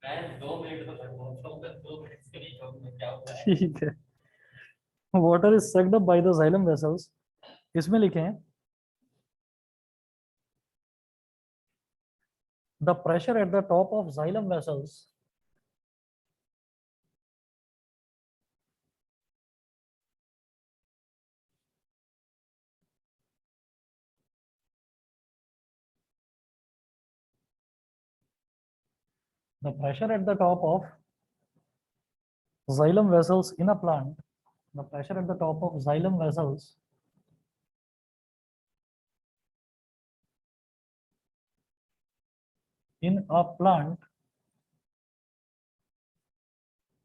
मैं 2 मिनट तो कर पहुंचा हूँ, 2 मिनट से नहीं कहूँगा क्या होता है। ठीक है। Water is sucked up by the xylem vessels, इसमें लिखे हैं the pressure at the top of xylem vessels the pressure at the top of xylem vessels in a plant, the pressure at the top of xylem vessels in a plant,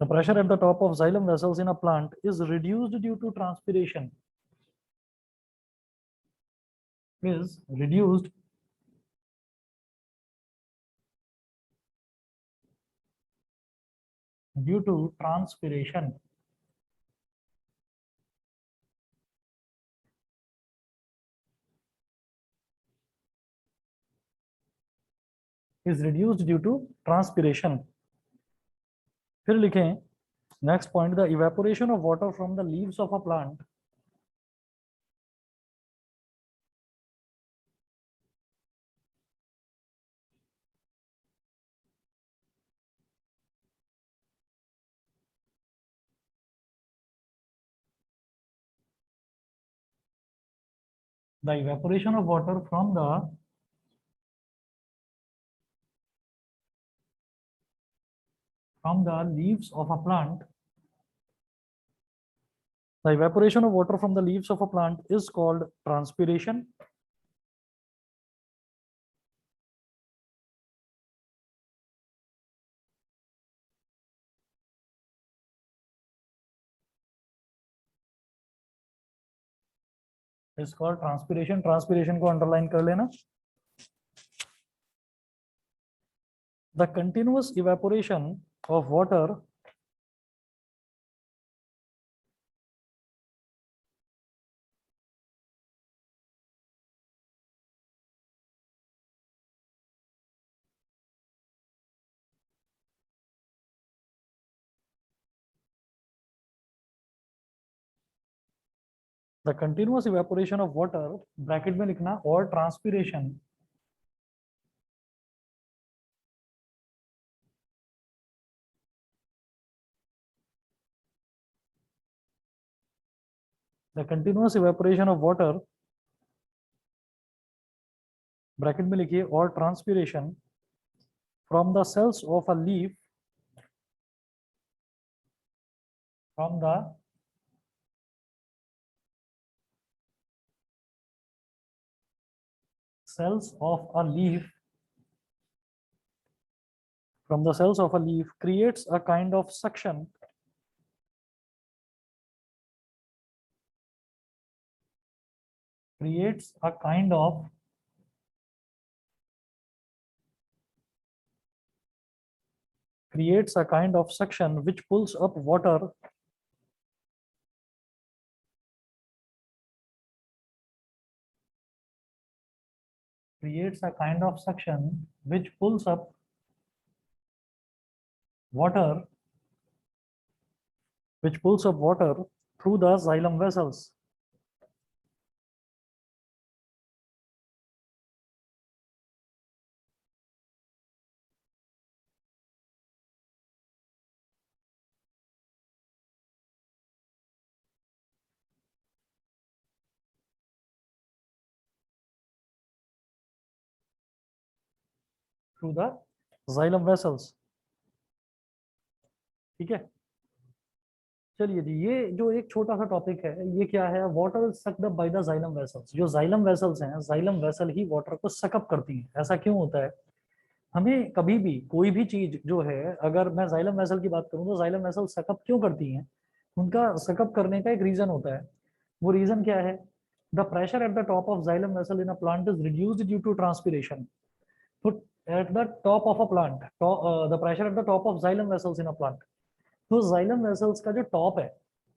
the pressure at the top of xylem vessels in a plant is reduced due to transpiration, is reduced due to transpiration, is reduced due to transpiration. फिर लिखें next point, the evaporation of water from the leaves of a plant, the evaporation of water from the leaves of a plant, the evaporation of water from the leaves of a plant is called transpiration. Is called transpiration. Transpiration को underline कर लेना. The continuous evaporation of water the continuous evaporation of water bracket में लिखना और transpiration the continuous evaporation of water bracket में लिखिए और transpiration from the cells of a leaf, from the cells of a leaf, from the cells of a leaf creates a kind of suction, creates a kind of creates a kind of suction which pulls up water creates a kind of suction which pulls up water through the xylem vessels. Through the xylem vessels. ठीक है, चलिए जी, ये जो एक छोटा सा topic है, ये क्या है, water sucked up by the xylem vessels. जो जाइलम वेसल्स हैं, जाइलम वेसल ही वाटर को सकअप करती हैं. ऐसा क्यों होता है? हमें कभी भी कोई भी चीज जो है, अगर मैं जाइलम वेसल की बात करूं तो जाइलम वेसल सकअप क्यों करती हैं? उनका सकअप करने का एक रीजन होता है. वो रीजन क्या है? The pressure at the top of xylem vessel in a plant is reduced due to transpiration. तो at the top of a plant, the pressure at the top of xylem vessels in a plant, तो xylem vessels का जो top है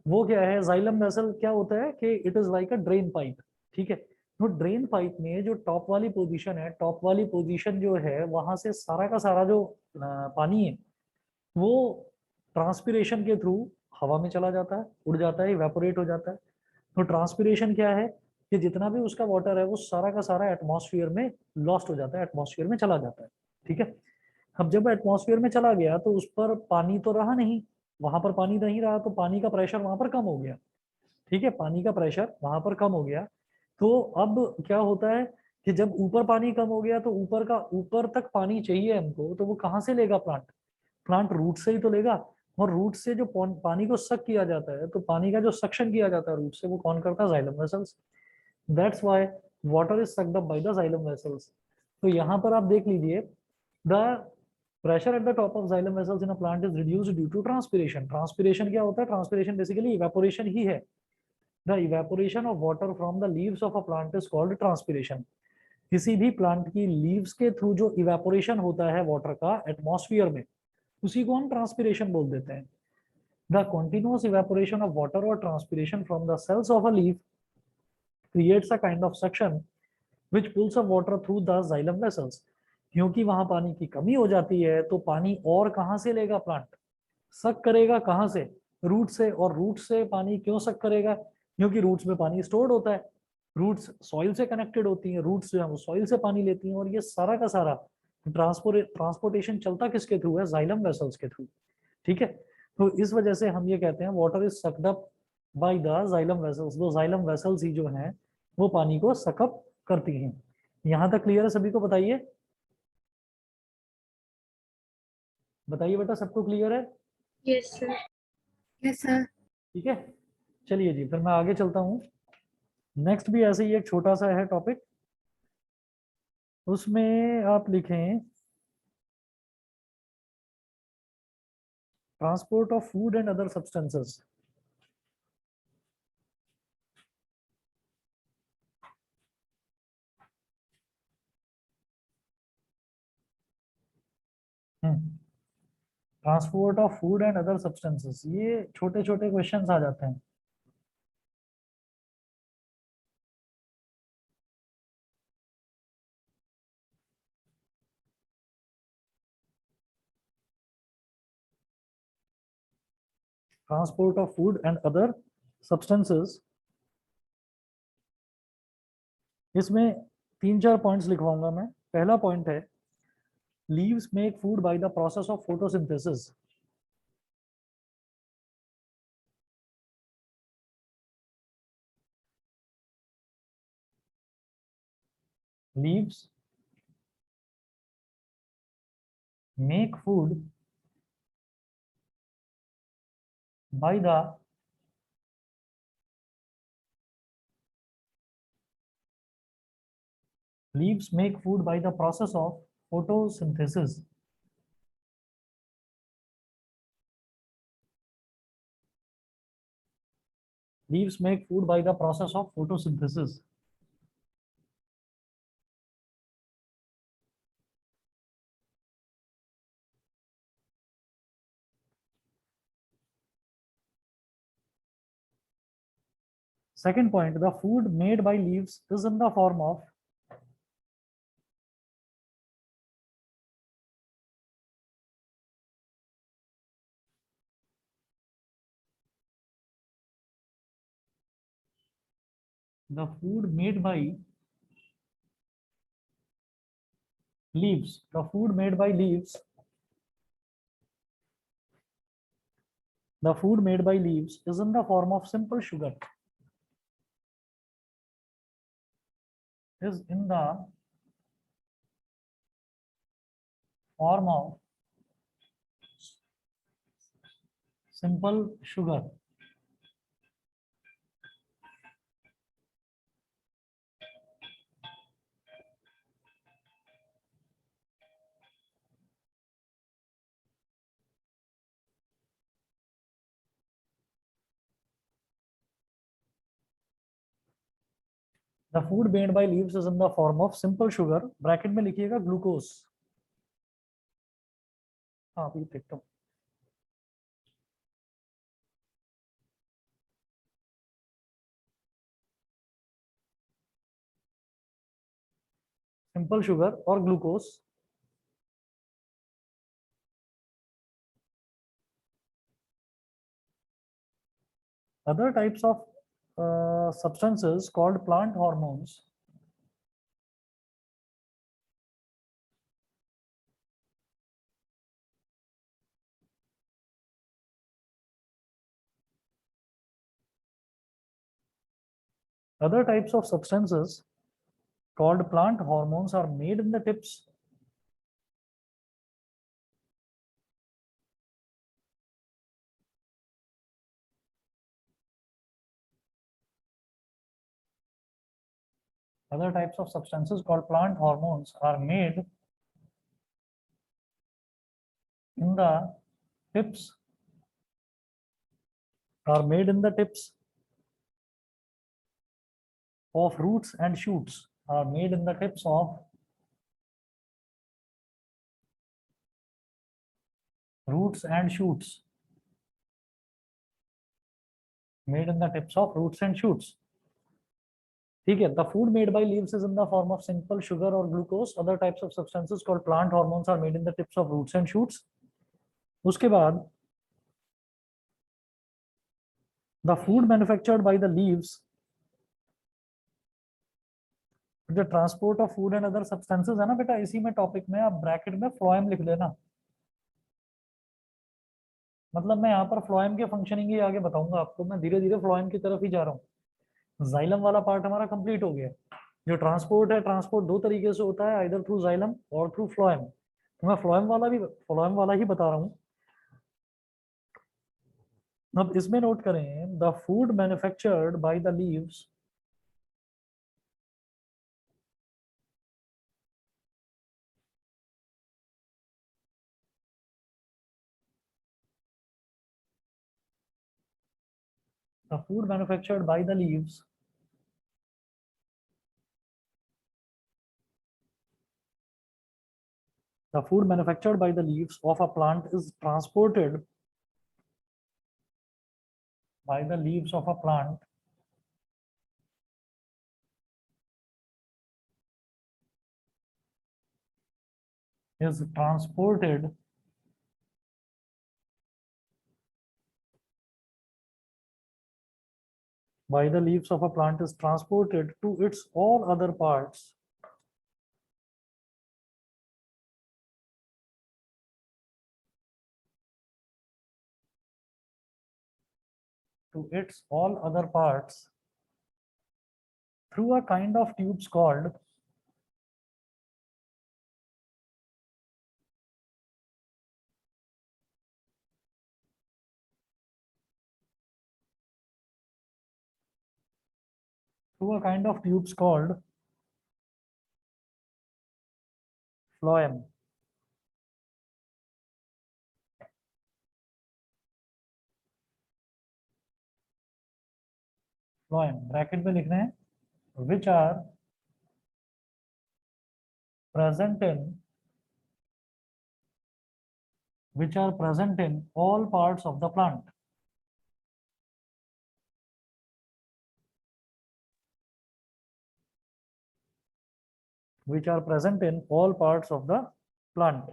वो क्या है? Xylem vessel क्या होता है कि it is like a drain pipe. ठीक है, तो ड्रेन पाइप में जो टॉप वाली पोजीशन है, टॉप वाली पोजीशन जो है वहां से सारा का सारा जो पानी है वो ट्रांसपिरेशन के थ्रू हवा में चला जाता है, उड़ जाता है, इवेपोरेट हो जाता है। तो ट्रांसपिरेशन क्या है कि जितना भी उसका वाटर है वो सारा का सारा एटमॉस्फेयर में लॉस्ट हो जाता है, एटमॉस्फेयर में चला जाता है। ठीक है। अब जब एटमॉस्फेयर में चला गया तो उस पर पानी तो रहा नहीं, वहां पर पानी नहीं रहा, तो पानी का प्रेशर वहां पर कम हो गया। ठीक है, पानी का प्रेशर वहां पर कम हो गया। तो अब क्या होता है कि जब ऊपर पानी कम हो गया तो ऊपर तक पानी चाहिए हमको, तो वो कहाँ से लेगा प्लांट? प्लांट रूट से ही तो लेगा। और रूट से जो पानी को सक किया जाता है, तो पानी का जो सक्शन किया जाता है रूट से, वो कौन करता है? Xylem vessels. That's why water is sucked up by the xylem vessels. तो यहाँ पर आप देख लीजिए, the pressure at the top of xylem vessels in a plant is reduced due to transpiration. Transpiration क्या होता है? ट्रांसपिरेशन बेसिकली इवेपोरेशन ही है। The evaporation of water from the leaves of a plant is called transpiration. किसी भी plant की leaves के through जो इवेपोरेशन होता है वाटर का एटमॉस्फेयर में, उसी को हम ट्रांसपिरेशन बोल देते हैं। The continuous evaporation of water or transpiration from the cells of a leaf creates a kind of suction which pulls of water through the xylem vessels। क्योंकि वहां पानी की कमी हो जाती है तो पानी और कहाँ से लेगा प्लांट? सक करेगा कहाँ से? रूट से। और रूट से पानी क्यों सक करेगा? क्योंकि रूट्स में पानी स्टोर्ड होता है, रूट्स सॉइल से कनेक्टेड होती हैं, रूट्स जो है वो सॉइल से पानी लेती हैं, और ये सारा का सारा ट्रांसपोर्टेशन चलता किसके थ्रू है? जाइलम वेसल्स के थ्रू। ठीक है। तो इस वजह से हम ये कहते हैं water is sucked up by the xylem vessels. वो जाइलम वेसल्स ही जो हैं वो पानी को सकअप करती हैं। यहाँ तक क्लियर है सभी को? बताइए, बताइए बेटा, सबको क्लियर है? Yes sir. Yes sir. ठीक है, चलिए जी, फिर मैं आगे चलता हूँ। नेक्स्ट भी ऐसे ही एक छोटा सा है टॉपिक, उसमें आप लिखें transport of food and other substances. Transport of food and other substances, ये छोटे छोटे क्वेश्चंस आ जाते हैं। Transport of food and other substances, इसमें 3-4 पॉइंट्स लिखवाऊंगा मैं। पहला पॉइंट है leaves make food by the process of photosynthesis. Leaves make food by the leaves make food by the process of photosynthesis। Leaves make food by the process of photosynthesis। Second point, the food made by leaves is in the form of the food made by leaves. The food made by leaves. The food made by leaves is in the form of simple sugar. Is in the form of simple sugar। The food made by leaves is in the form of simple sugar। Bracket में लिखिएगा glucose. हाँ अभी देखता हूँ। Simple sugar और glucose. Other types of substances called plant hormones other types of substances called plant hormones are made in the tips other types of substances called plant hormones are made in the tips of roots and shoots are made in the tips of roots and shoots made in the tips of roots and shoots. ठीक है, the food made by leaves is in the form of simple sugar or glucose. Other types of substances called plant hormones are made in the tips of roots and shoots. उसके बाद the food manufactured by the leaves, the transport of food and other substances है ना बेटा, इसी में topic में आप bracket में फ्लोएम लिख लेना। मतलब मैं यहाँ पर फ्लोएम के फंक्शनिंग ही आगे बताऊंगा आपको, मैं धीरे धीरे फ्लोएम की तरफ ही जा रहा हूँ। जाइलम वाला पार्ट हमारा कंप्लीट हो गया। जो ट्रांसपोर्ट है, ट्रांसपोर्ट दो तरीके से होता है, आइदर थ्रू जाइलम और थ्रू फ्लोएम। तो मैं फ्लोएम वाला ही बता रहा हूँ। अब इसमें नोट करें, the food manufactured by the leaves the food manufactured by the leaves the food manufactured by the leaves of a plant is transported by the leaves of a plant is transported by the leaves of a plant is transported to its all other parts through a kind of tubes called phloem। phloem bracket में लिखना है, which are present in all parts of the plant। which are present in all parts of the plant।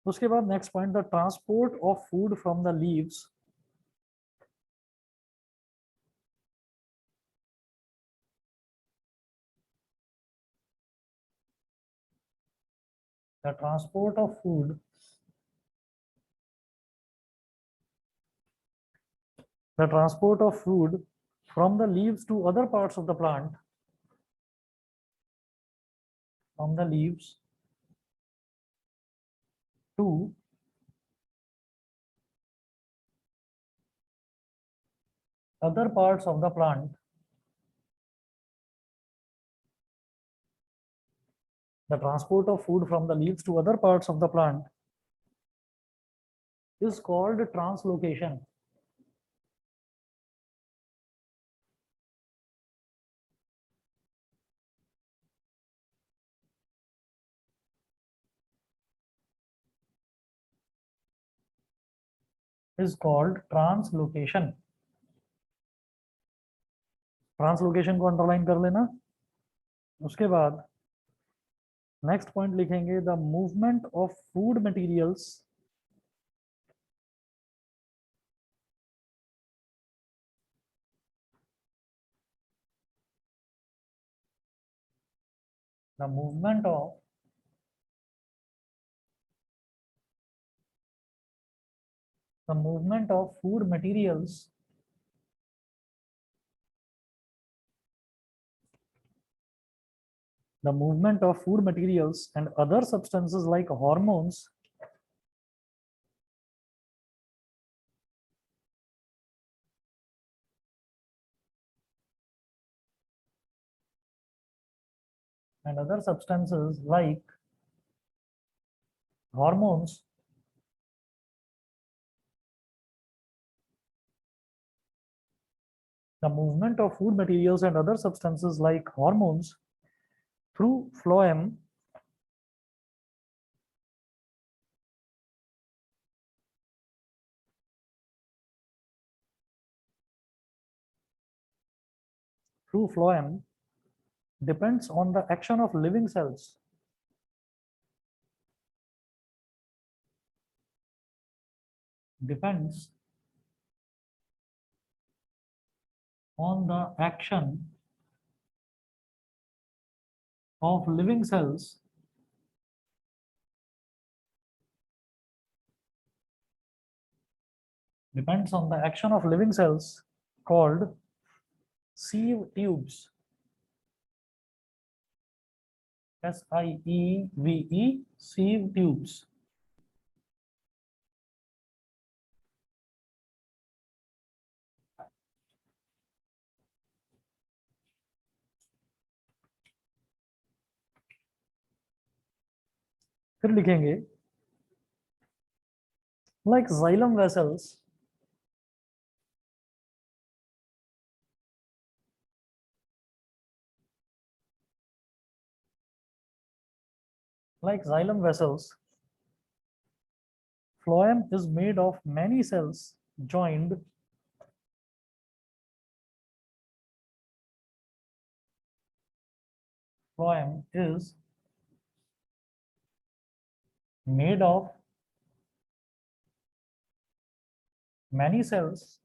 उसके बाद next point, the transport of food from the leaves the transport of food from the leaves to other parts of the plant from the leaves to other parts of the plant the transport of food from the leaves to other parts of the plant is called translocation। is called translocation। Translocation को underline कर लेना। उसके बाद next point लिखेंगे the movement of food materials the movement of food materials and other substances like hormones hormones the movement of food materials and other substances like hormones through phloem depends on the action of living cells depends on the action of living cells called sieve tubes. SIEVE, sieve tubes. फिर लिखेंगे like xylem vessels phloem is made of many cells joined phloem is made of many cells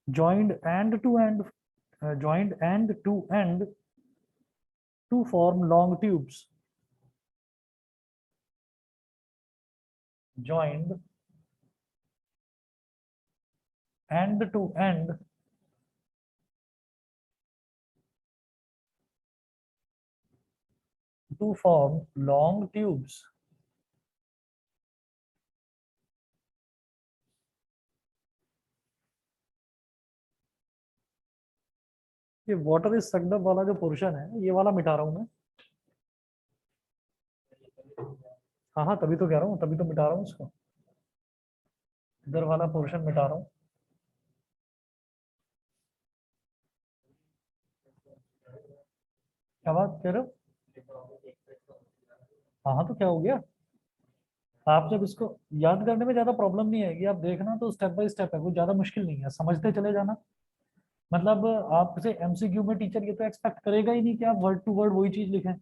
joined end to end to form long tubes. Joined end to end to form long tubes. ये water is sucked up वाला जो portion है ये वाला मिटा रहा हूं मैं। हाँ हाँ तभी तो कह रहा हूँ, तभी तो मिटा रहा हूँ इसको, इधर वाला पोर्शन मिटा रहा हूँ। क्या बात कह रहे हो? हाँ हाँ तो क्या हो गया, आप जब इसको याद करने में ज्यादा प्रॉब्लम नहीं आएगी, आप देखना तो स्टेप बाय स्टेप है, वो ज्यादा मुश्किल नहीं है, समझते चले जाना। मतलब आपसे एमसीक्यू में टीचर ये तो एक्सपेक्ट करेगा ही नहीं कि आप वर्ड टू वर्ड वही चीज लिखें,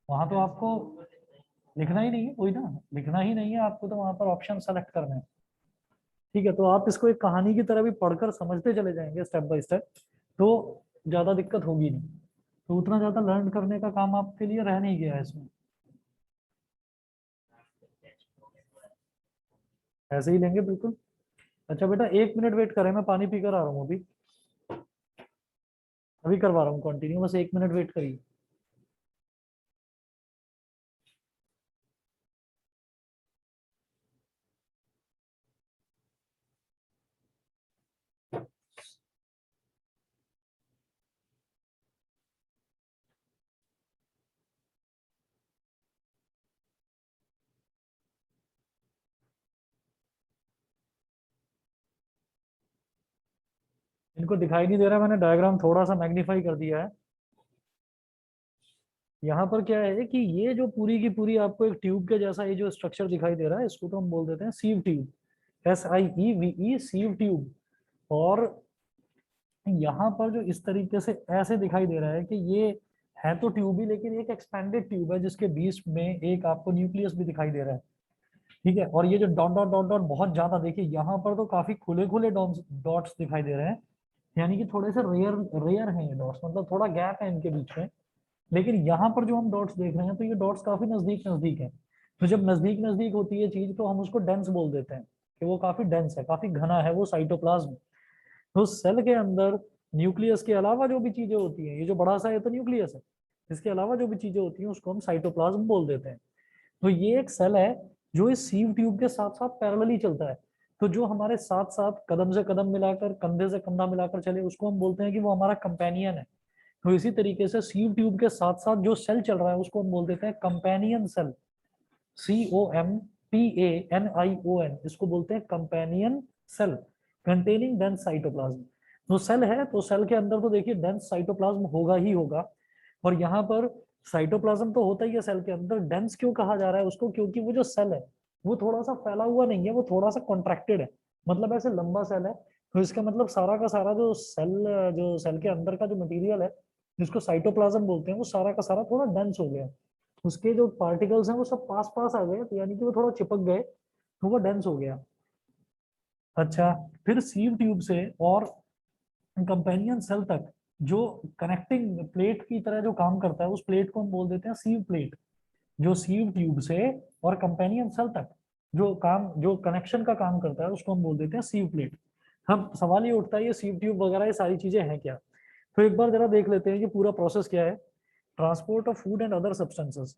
वहां तो आपको लिखना ही नहीं है, वही ना, लिखना ही नहीं है आपको, तो वहां पर ऑप्शन सेलेक्ट करने हैं। ठीक है, तो आप इसको एक कहानी की तरह भी पढ़कर समझते चले जाएंगे स्टेप बाय स्टेप, तो ज्यादा दिक्कत होगी नहीं, तो उतना ज्यादा लर्न करने का काम आपके लिए रह नहीं गया है इसमें। ऐसे ही लेंगे बिल्कुल। अच्छा बेटा 1 मिनट वेट करें, मैं पानी पीकर आ रहा हूँ अभी, अभी करवा रहा हूँ कंटिन्यू, बस 1 मिनट वेट करिए। इनको दिखाई नहीं दे रहा, मैंने डायग्राम थोड़ा सा मैग्नीफाई कर दिया है। यहाँ पर क्या है कि ये जो पूरी की पूरी आपको एक ट्यूब के जैसा ये जो स्ट्रक्चर दिखाई दे रहा है, इसको तो हम बोल देते हैं sieve tube, SIEVE, sieve tube. और यहाँ पर जो इस तरीके से ऐसे दिखाई दे रहा है कि ये है तो ट्यूब ही, लेकिन एक एक्सपेंडेड ट्यूब है जिसके बीच में एक आपको न्यूक्लियस भी दिखाई दे रहा है। ठीक है, और ये जो डॉट डॉट डॉट डॉट बहुत ज्यादा, देखिए यहाँ पर तो काफी खुले खुले डॉट्स दिखाई दे रहे हैं, यानी कि थोड़े से रेयर रेयर हैं ये डॉट्स, मतलब थोड़ा गैप है इनके बीच में। लेकिन यहाँ पर जो हम डॉट्स देख रहे हैं तो ये डॉट्स काफी नजदीक नजदीक है। तो जब नजदीक नजदीक होती है चीज तो हम उसको डेंस बोल देते हैं, कि वो काफी डेंस है, काफी घना है वो साइटोप्लाज्म। तो सेल के अंदर न्यूक्लियस के अलावा जो भी चीजें होती हैं, ये जो बड़ा सा है तो न्यूक्लियस है, इसके अलावा जो भी चीजें होती हैं उसको हम साइटोप्लाज्म बोल देते हैं। तो ये एक सेल है जो इस सीव ट्यूब के साथ साथ पैरेलली चलता है। तो जो हमारे साथ साथ कदम से कदम मिलाकर, कंधे से कंधा मिलाकर चले, उसको हम बोलते हैं कि वो हमारा कंपेनियन है। तो इसी तरीके से सीव ट्यूब के साथ साथ जो सेल चल रहा है उसको हम बोल देते हैं कंपेनियन सेल। COMPANION, इसको बोलते हैं companion cell containing dense cytoplasm. तो सेल है तो सेल के अंदर तो देखिए डेंस साइटोप्लाज्म होगा ही होगा। और यहाँ पर साइटोप्लाज्म तो होता ही है सेल के अंदर। डेंस क्यों कहा जा रहा है उसको? क्योंकि वो जो सेल है वो थोड़ा सा फैला हुआ नहीं है, वो थोड़ा सा कॉन्ट्रैक्टेड है, मतलब ऐसे लंबा सेल है। तो इसका मतलब सारा का सारा जो सेल के अंदर का जो मटेरियल है जिसको साइटोप्लाज्म बोलते हैं, वो सारा का सारा थोड़ा डेंस हो गया। उसके जो पार्टिकल्स हैं वो सब पास पास आ गए, तो यानी कि वो थोड़ा चिपक गए, तो वो डेंस हो गया। अच्छा, फिर सीव ट्यूब से और कंपेनियन सेल तक जो कनेक्टिंग प्लेट की तरह जो काम करता है, उस प्लेट को हम बोल देते हैं सीव प्लेट। जो सीव ट्यूब से और कंपेनियन सेल तक जो कनेक्शन का काम करता है उसको हम बोल देते हैं सीव प्लेट। हम सवाल ये उठता है ये सीव ट्यूब वगैरह ये सारी चीजें हैं क्या? तो एक बार जरा देख लेते हैं कि पूरा प्रोसेस क्या है। Transport of food and other substances.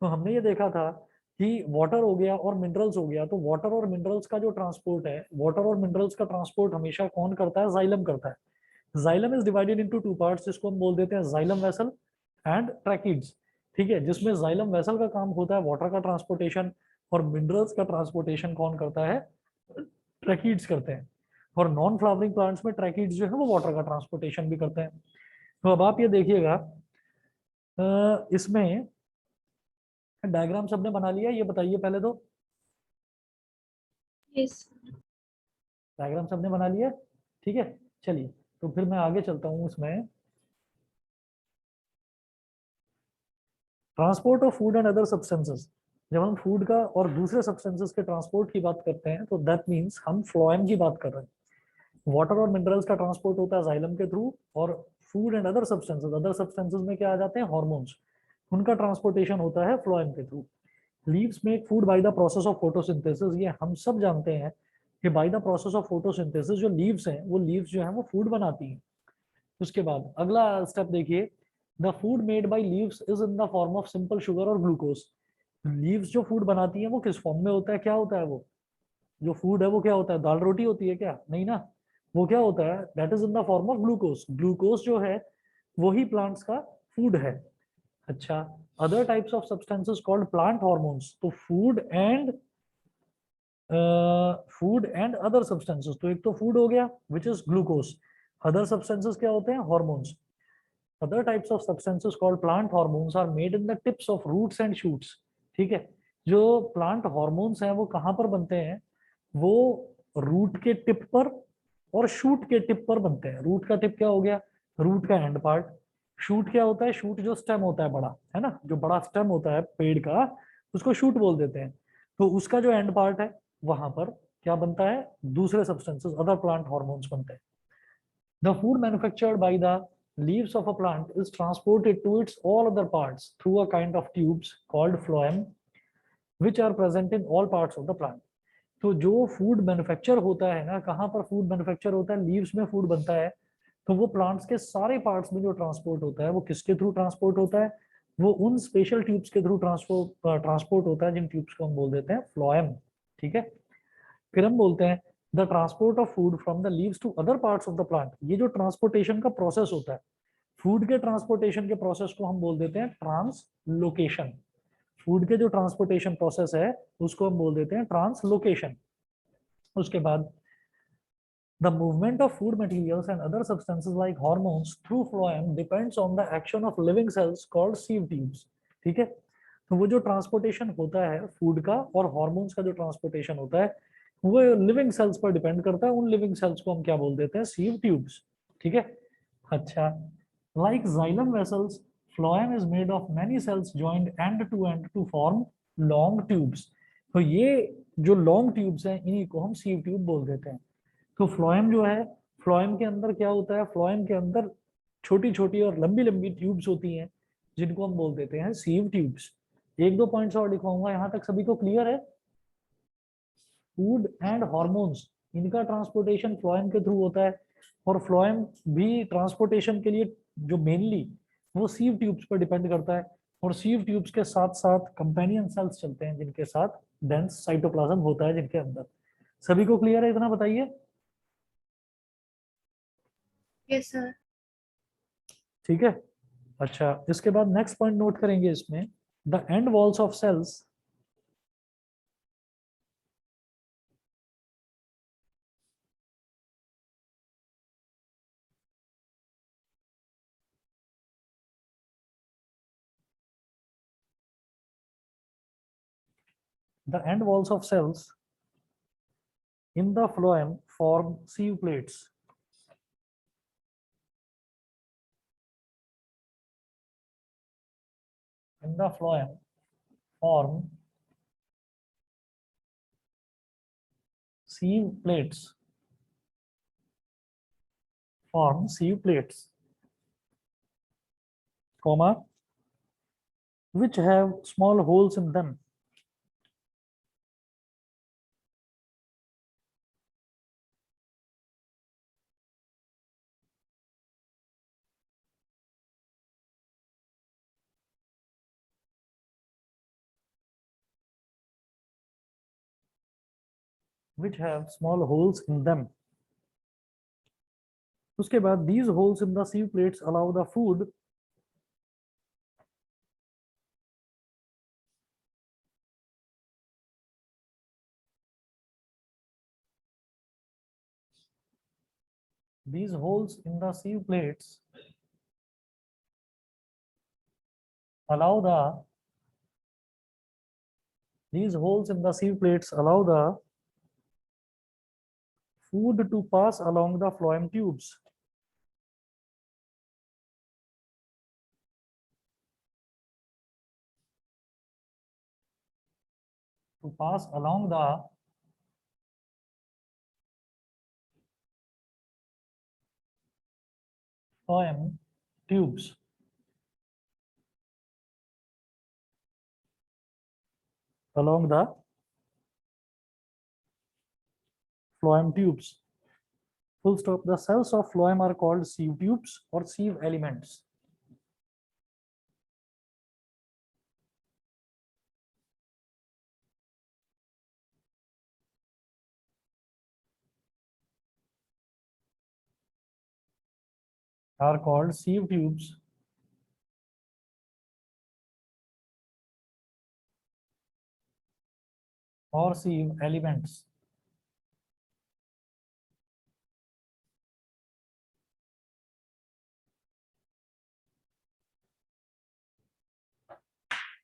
तो हमने ये देखा था कि वाटर हो गया और मिनरल्स हो गया। तो वाटर और मिनरल्स का जो ट्रांसपोर्ट है, वाटर और मिनरल्स का ट्रांसपोर्ट हमेशा कौन करता है? जाइलम करता है। Xylem is divided into two parts, जिसको हम बोल देते हैं जाइलम वेसल एंड ट्रैकिड्स। ठीक है, जिसमें जाइलम वेसल का काम होता है वाटर का ट्रांसपोर्टेशन, और मिनरल्स का ट्रांसपोर्टेशन कौन करता है? ट्रैकिड्स करते हैं। और नॉन फ्लावरिंग प्लांट्स में ट्रैकिड्स जो है वो वाटर का ट्रांसपोर्टेशन भी करते हैं। तो अब आप ये देखिएगा, इसमें डायग्राम सबने बना लिया, ये बताइए पहले तो। Yes. डायग्राम सबने बना लिया, ठीक है। चलिए, तो फिर मैं आगे चलता हूँ इसमें। Transport of food and other substances. जब हम फूड का और दूसरे सब्सटेंसेस के ट्रांसपोर्ट की बात करते हैं तो दैट मीन्स हम फ्लोएम की बात कर रहे हैं। वाटर और मिनरल्स का ट्रांसपोर्ट होता है जाइलम के थ्रू, और फूड एंड अदर सब्सटेंसेस में क्या आ जाते हैं? हॉर्मोन्स। उनका ट्रांसपोर्टेशन होता है फ्लोएम के through. Leaves make food by the process of photosynthesis. ये हम सब जानते हैं कि by the process of photosynthesis जो लीव्स हैं, वो लीव्स जो है वो फूड बनाती हैं। उसके बाद अगला स्टेप देखिए, the food made by leaves is in the form of simple sugar और ग्लूकोज। लीव्स जो फूड बनाती हैं वो किस फॉर्म में होता है? क्या होता है वो जो फूड है? वो क्या होता है? दाल रोटी होती है क्या? नहीं ना। वो क्या होता है? That is in the form of glucose. Glucose जो है वही प्लांट्स का फूड है। अच्छा, other types of substances called plant hormones. तो फूड एंड अदर सब्सटेंसेस, तो एक तो फूड हो गया which is glucose. Other substances क्या होते हैं? Hormones. Other types of substances called plant hormones are made in the tips of roots and shoots. ठीक है, जो प्लांट हार्मोन्स हैं वो कहाँ पर बनते हैं? वो रूट के टिप पर और शूट के टिप पर बनते हैं। रूट का टिप क्या हो गया? रूट का एंड पार्ट। शूट क्या होता है? शूट जो स्टेम होता है बड़ा, है ना, जो बड़ा स्टेम होता है पेड़ का, उसको शूट बोल देते हैं। तो उसका जो एंड पार्ट है वहां पर क्या बनता है? दूसरे सब्सटेंसेस, अदर प्लांट हार्मोन्स बनते हैं। The food manufactured by the leaves of a plant is transported to its all other parts through a kind of tubes called phloem which are present in all parts of the plant. तो जो food manufacture होता है ना, कहाँ पर food manufacture होता है? Leaves में फूड बनता है। तो वो प्लांट्स के सारे पार्ट्स में जो ट्रांसपोर्ट होता है वो किसके थ्रू ट्रांसपोर्ट होता है? वो उन स्पेशल ट्यूब्स के थ्रू ट्रांसपोर्ट होता है जिन ट्यूब्स को हम बोल देते हैं फ्लोएम। ठीक है, फिर हम बोलते हैं the transport of food from the leaves to other parts of the plant. ये जो ट्रांसपोर्टेशन का प्रोसेस होता है, फूड के ट्रांसपोर्टेशन के प्रोसेस को हम बोल देते हैं ट्रांसलोकेशन। फूड के जो ट्रांसपोर्टेशन प्रोसेस है उसको हम बोल देते हैं ट्रांसलोकेशन। उसके बाद the movement of food materials and other substances like hormones through phloem depends on the action of living cells called sieve tubes. ठीक है, तो वो जो ट्रांसपोर्टेशन होता है फूड का और हॉर्मोन्स का जो ट्रांसपोर्टेशन होता है वो लिविंग सेल्स पर डिपेंड करता है। उन लिविंग सेल्स को हम क्या बोल देते हैं? Sieve tubes. ठीक है। अच्छा, like xylem vessels phloem is made of many cells joined end to form long tubes. तो ये जो लॉन्ग ट्यूब्स हैं इन्हीं को हम सीव ट्यूब बोल देते हैं। तो फ्लोएम जो है, फ्लोएम के अंदर क्या होता है, फ्लोएम के अंदर छोटी छोटी और लंबी लंबी ट्यूब्स होती हैं जिनको हम बोल देते हैं सीव ट्यूब्स। एक दो पॉइंट्स और लिखवाऊंगा, यहाँ तक सभी को क्लियर है? फूड एंड हॉर्मोन्स, इनका ट्रांसपोर्टेशन फ्लोएम के थ्रू होता है, और फ्लोएम भी ट्रांसपोर्टेशन के लिए जो मेनली वो सीव ट्यूब्स पर डिपेंड करता है। और सीव ट्यूब्स के साथ साथ कंपेनियन सेल्स चलते हैं जिनके साथ डेंस साइटोप्लाज्म होता है जिनके अंदर। सभी को क्लियर है? इतना बताइए। Yes, sir. ठीक है। अच्छा, इसके बाद नेक्स्ट पॉइंट नोट करेंगे इसमें, the end walls of cells the end walls of cells in the phloem form sieve plates. In the phloem form sieve plates. Form sieve plates, comma, which have small holes in them. Which have small holes in them. उसके बाद these holes in the sieve plates allow the food these holes in the sieve plates allow the these holes in the sieve plates allow the food to pass along the phloem tubes. To pass along the phloem tubes. Along the phloem tubes. Full stop. The cells of phloem are called sieve tubes or sieve elements. Are called sieve tubes or sieve elements.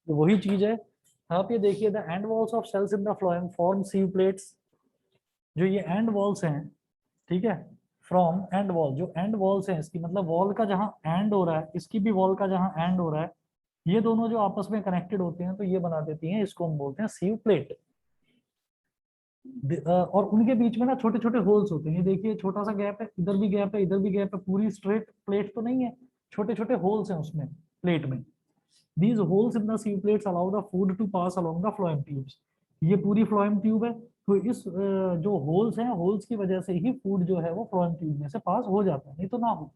तो वही चीज है, आप ये देखिए, the end walls of cells in the phloem form sieve plates. जो ये end walls हैं, ठीक है, फ्रॉम एंड वॉल, जो एंड वॉल्स हैं इसकी मतलब वॉल का जहां एंड हो रहा है, इसकी भी वॉल का जहां एंड हो रहा है, ये दोनों जो आपस में कनेक्टेड होते हैं तो ये बना देती हैं, इसको हम बोलते हैं सीव प्लेट। और उनके बीच में ना छोटे छोटे होल्स होते हैं, ये देखिए छोटा सा गैप है, इधर भी गैप है, इधर भी गैप है, पूरी स्ट्रेट प्लेट तो नहीं है, छोटे छोटे होल्स हैं उसमें प्लेट में। These holes in the sieve plates allow the food to pass along the phloem tubes. ये पूरी फ्लोएम ट्यूब है, तो इस जो होल्स हैं, होल्स की वजह से ही फूड जो है वो फ्लोएम ट्यूब में से पास हो जाता है, नहीं तो ना हो,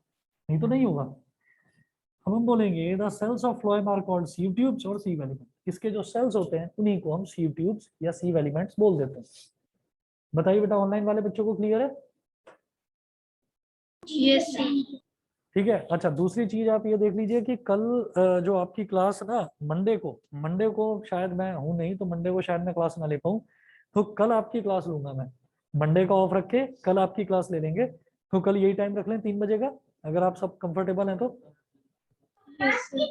नहीं तो नहीं होगा। अब हम बोलेंगे the cells of phloem are called sieve tubes और सीव एलिमेंट। इसके जो सेल्स होते हैं उन्हीं को हम सीव ट्यूब्स या सीव एलिमेंट्स बोल देते हैं। बताइए बेटा, ऑनलाइन वाले बच्चों को क्लियर है? Yes, sir. ठीक है। अच्छा, दूसरी चीज आप ये देख लीजिए कि कल जो आपकी क्लास ना, मंडे को शायद मैं हूं नहीं, तो मंडे को शायद मैं क्लास ना ले पाऊं, तो कल आपकी क्लास लूंगा मैं। मंडे का ऑफ रख के कल आपकी क्लास ले लेंगे, तो कल यही टाइम रख लें 3 बजे का, अगर आप सब कंफर्टेबल हैं तो। Yes, sir.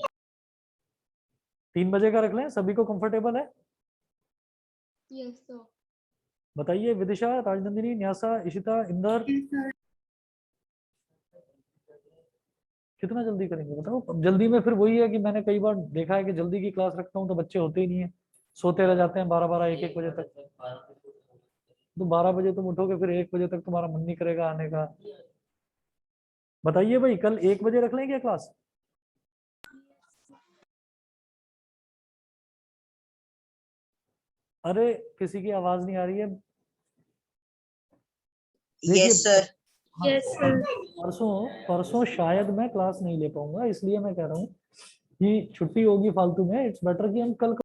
3 बजे का रख लें, सभी को कंफर्टेबल है? Yes, sir. बताइए, विदिशा, राजनंदिनी, न्यासा, इशिता, इंदर। Yes, sir. कितना जल्दी करेंगे बताओ। अब जल्दी में फिर वही है कि मैंने कई बार देखा है कि जल्दी की क्लास रखता हूँ तो बच्चे होते ही नहीं है, सोते रह जाते हैं 12-12 1-1 बजे तक। तो 12 बजे तुम उठोगे फिर 1 बजे तक तुम्हारा मन नहीं करेगा आने का। बताइए भाई, कल 1 बजे रख लें क्या क्लास? अरे किसी की आवाज नहीं आ रही है। देखिए यस सर। हाँ, Yes, sir. परसों परसों शायद मैं क्लास नहीं ले पाऊंगा, इसलिए मैं कह रहा हूँ कि छुट्टी होगी फालतू में, इट्स बेटर कि हम कल